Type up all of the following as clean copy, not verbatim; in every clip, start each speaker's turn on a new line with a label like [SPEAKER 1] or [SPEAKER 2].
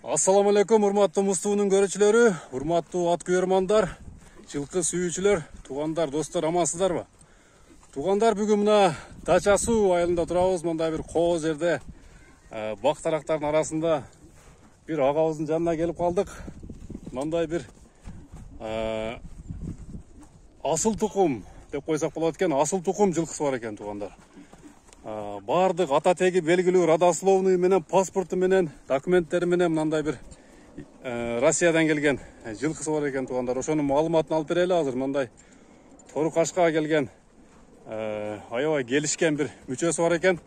[SPEAKER 1] Assalamu alaikum, урматтуу Мустуунун көрүүчүлөрү, урматтуу ат күйөрмандар, жылкы сүйүүчүлөр, туугандар, достор, амансыздарбы? Туугандар, бүгүн мына Дача суу айылында турабыз. Мындай бир коо жерде бак тарактардын арасында бир агабыздын жанына келип калдык. Мындай бир асыл тукум деп койсок болот экен, асыл тукум жылкысы бар экен, туугандар. Бардык ата теги белгилүү родословный менен, паспорту менен, документтери менен мындай бир Россиядан келген жылкысы бар экен, туугандар. Ошонун маалыматын алып берели азыр. Мындай Тору Кашкага келген аябай келишкен бир мүчөсү бар экен.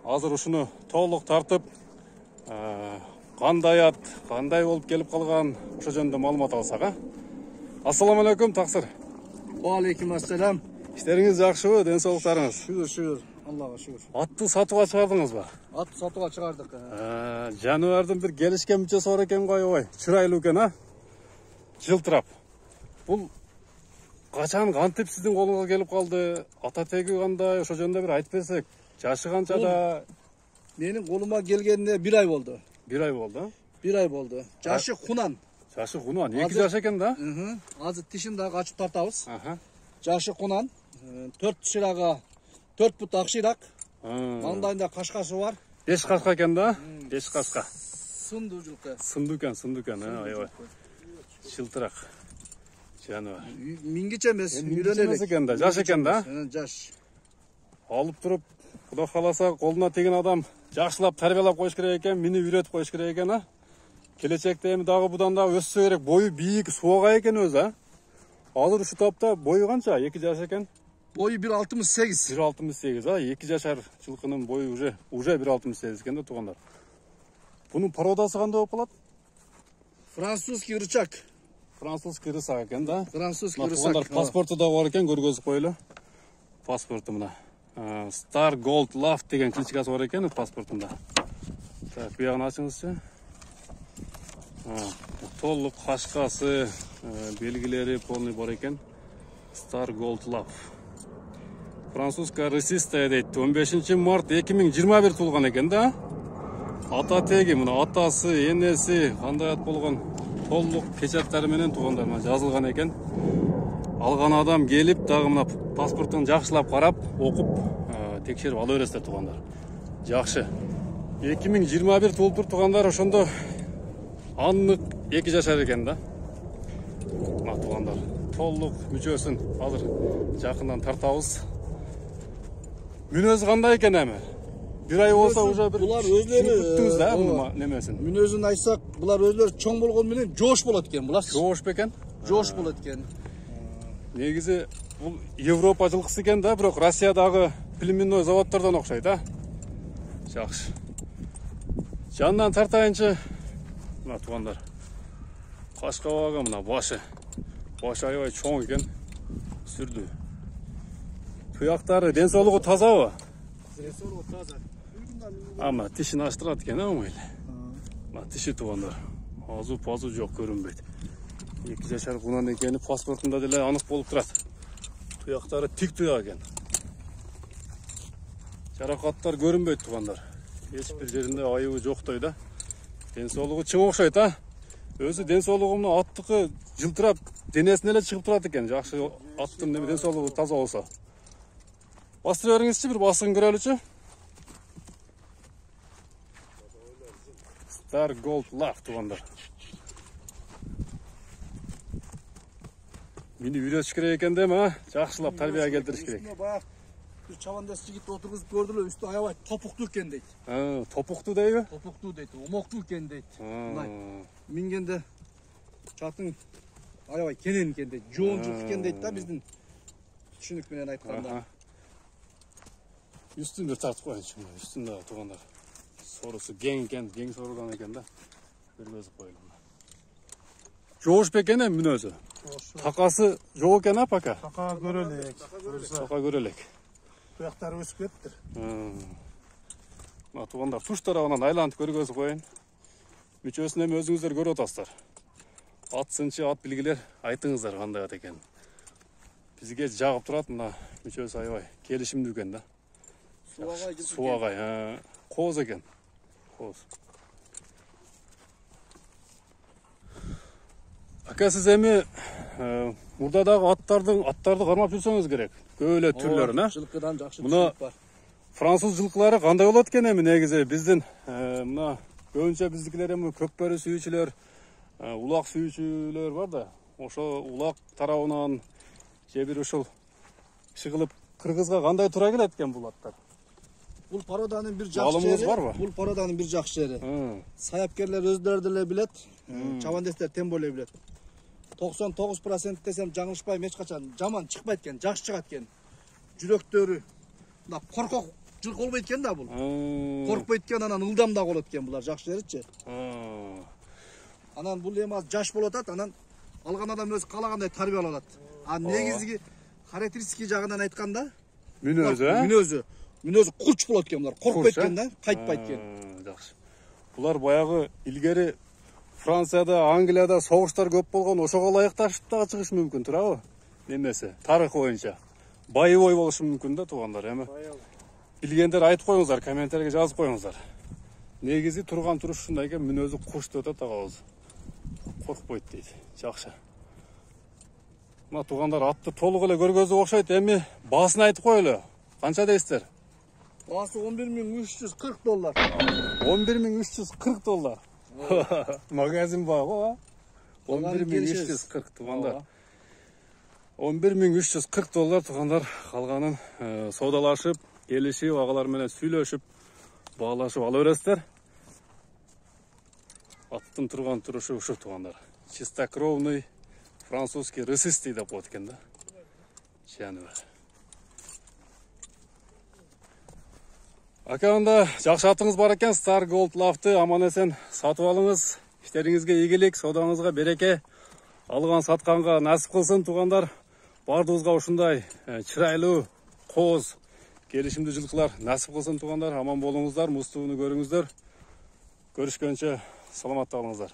[SPEAKER 1] Азыр ушуну толук тартып, кандай ат, кандай болуп келип калган, ошо жөнүндө маалымат алсак, Ассаламу алейкум, таксыр.
[SPEAKER 2] Алейкум ассалам.
[SPEAKER 1] Иштериңиз жакшыбы, ден соолуктарыңыз?
[SPEAKER 2] Шүгүр. Аллага шүгүр.
[SPEAKER 1] Атты сатууга чыгардыңызбы?
[SPEAKER 2] Атты сатууга чыгардык.
[SPEAKER 1] Жаныбардын бир келишкен мүчөсү бар экен го, аябай чырайлуу экен, жылтырап. Бул качан, кантип сиздин колуңузга келип калды? Ата теги кандай? Ошо жөнүндө бир айтып берсек. Жашы канчада?
[SPEAKER 2] Менин колума келгенде 1 ай болду.
[SPEAKER 1] 1 ай болду.
[SPEAKER 2] 1 ай болду. Жашы кунан.
[SPEAKER 1] Жашы кунан. 2 жаш экен да?
[SPEAKER 2] Азыр тишин да качып тартабыз. Жашы кунан. 4 шырага 4 бут акширак. Мандайында кашкасы бар.
[SPEAKER 1] 5 кашка экен да? 5 кашка.
[SPEAKER 2] Сындуу жылкы.
[SPEAKER 1] Сындуу экен, аябай. Жылтырак. Жаныбар.
[SPEAKER 2] Мингиче эмес,
[SPEAKER 1] үйрөнөлүк экен да, жаш экен да?
[SPEAKER 2] Жаш.
[SPEAKER 1] Алып туруп, Кудай кааласа, колуна теген адам жакшылап тарбиялап коюш керек экен, минип үйрөтүп коюш керек экен, Келечекте эми дагы будан да өссө керек, бою бийик, суага экен өзү, Азыр ушу топто бою канча? 2 жаш экен.
[SPEAKER 2] Бою 1.68.
[SPEAKER 1] 1.68, 2 жашар жылкынын бою уже 1.68 экен да, туугандар. Бунун породасы кандай болуп калат?
[SPEAKER 2] Французский рычаг.
[SPEAKER 1] Французский рысак экен да.
[SPEAKER 2] Французский рысак.
[SPEAKER 1] Туугандар, паспорту да бар экен, көргөзүп коелу. Паспорту мына. Star Gold Love деген кличкасы бар экен паспортунда. Так, буягын ачыңызчы. Толук кашкасы, белгилери полный бар экен. Star Gold Love. Французская рысистая дейт. 15 март 2021 туулган экен да. Ата теги, мына атасы, энеси, кандай ат болгон толук печаттары менен туугандар жазылган экен. Алган адам келип, дагы мына паспортун жакшылап карап, окуп, текшерип ала бересиздер, туугандар. Жакшы. 2021 туулуптур, туугандар, ошондо аннык 2 жашар экен да. Мына туугандар, толук мүчөсүн азыр жакындан тартабыз. Мүнөзү кандай экен эми? 1 ай болсо уже бир
[SPEAKER 2] булар өзлөрү
[SPEAKER 1] да, бул немесин.
[SPEAKER 2] Мүнөзүн айтсак, булар өзлөрү чоң болгон менен жоош болот экен, булар.
[SPEAKER 1] Жоош бекен?
[SPEAKER 2] Жоош болот экен.
[SPEAKER 1] Негизи бул Европа жылкысы экен да, бирок Россиядагы племенной заводдордон окшойт, Жакшы. Жанынан тартайынчы. Мына туугандар. Кашкабагы мына башы. Башы аябай чоң экен. Сүрдүү. Туяктары, ден соолугу тазабы?
[SPEAKER 2] Ден соолугу таза.
[SPEAKER 1] Мына тишин ачтырат экен, оңой эле. Мына тиши, туугандар. Азу-пазу жок, көрүнбөйт. 2 жашар кунан экени паспортунда деле анык болуп турат. Туяктары тик туяк экен. Жаракаттар көрүнбөйт, туугандар. Эч бир жеринде айыбы жоктой да. Ден соолугу чың окшойт, Өзү ден соолугу мына аттыкы жылтырап, денесине эле чыгып турат экен. Жакшы аттын ден соолугу таза болсо. Бастыра бериңизчи, бир басын көрөлүчү. Star Gold Love, туугандар. Мени үйрөтүш керек экен дем, жакшылап тарбия келтириш керек.
[SPEAKER 2] Баягы бир чабандас жигит отургузуп көрдүлөр, үстү аябай топуктуу экен дейт.
[SPEAKER 1] Топуктуу дейби?
[SPEAKER 2] Топуктуу дейт, умоктуу экен дейт. Мындай мингенде чатың аябай кенен экен дейт, жоончулук экен дейт да, биздин түшүнүк менен айтканда.
[SPEAKER 1] Үстүн бир тартып коеюнчу, үстүндө туугандар. Сорусу кең экен, кең сорулган экен да. Көргөзүп коелу. Жоош бекен мүнөзү. Такасы жок экен, пока.
[SPEAKER 2] Така көрөлүк.
[SPEAKER 1] Така көрөлүк.
[SPEAKER 2] Туяктары өсүп кетиптир.
[SPEAKER 1] Мына туугандар, туш тарабынан айлантып көргөзүп коеюн. Мүчөсүн эми өзүңүздөр көрүп атасыздар. Ат сынчы, ат билгилер, айтыңыздар кандай ат экен. Бизге жагып турат, мына мүчөсү аябай келишимдүү экен да. Суагай, кооз экен. Кооз. Ака, сіз эми мурдадагы аттарды кармап жүрсөңүз керек. Көп эле түрлөрүн,
[SPEAKER 2] Жылкыдан жакшы
[SPEAKER 1] Мына
[SPEAKER 2] түшүнүк бар.
[SPEAKER 1] француз жылкылары кандай болот экен эми негизи? Биздин мына көбүнчө биздикилер эми көкбөрү сүйүүчүлөр, улак сүйүүчүлөр бар да. Ошо улак тарабынан же бир ушул чыгылып кыргызга кандай туура келет экен бул аттар?
[SPEAKER 2] Бул породанын бир жакшы
[SPEAKER 1] Маалымыңыз
[SPEAKER 2] жери.
[SPEAKER 1] барбы?
[SPEAKER 2] Бул породанын бир жакшы жери. Саяпкерлер өздөрү деле билет, чабандестер тем более билет. 99% десем жаңылышпайм, эч качан жаман чыкпайт экен, жакшы чыгат экен. Жүрөктөрү мына коркок жылкы болбойт экен да бул. Коркпойт экен, анан ылдам да болот экен булар, жакшы жеричи. Анан бул эми жаш болуп атат, анан алган адам өзү каалагандай тарбия алат. А негизги характеристики жагынан айтканда, мүнөзү курч болот экен булар. Коркпойт экен да, кайтпайт экен.
[SPEAKER 1] Жакшы. Булар баягы илгери Францияда, Англияда согуштар көп болгон, ошого ылайыкташып дагы чыгышы мүмкүн, туурабы? Немесе, тарых боюнча. Боевой болушу мүмкүн да, туугандар, эми. Билгендер айтып коюңуздар, комментарийге жазып коюңуздар. Негизи турган туруш ушундай экен, мүнөзү куш деп атат агабыз. Коркпойт дейт. Жакшы. Мына туугандар атты толук эле көргөзүп окшойт, эми баасын айтып коелу. Канча дейсиздер?
[SPEAKER 2] Баасы $11.340.
[SPEAKER 1] $11.340. Магазин багы, 11.340 туугандар. $11.340 туугандар, калганын соодалашып, келишип, агалар менен сүйлөшүп, баалашып ала бересиздер. Аттын турган турушу ушу туугандар. Чистокровный французский рысистый деп коет экен да. Жаныбар. Ака, анда жакшы атыңыз бар экен, Star Gold Love'ты аман эсен сатып алыңыз. Иштериңизге ийгилик, соодаңызга береке. Алган сатканга насип кылсын туугандар. Бардыгыбызга ушундай чырайлуу, кооз, келишимдүү жылкылар насип кылсын туугандар. Аман болуңуздар, муз тууну көрүңүздөр. Көрүшкөнчө саламатта болуңуздар.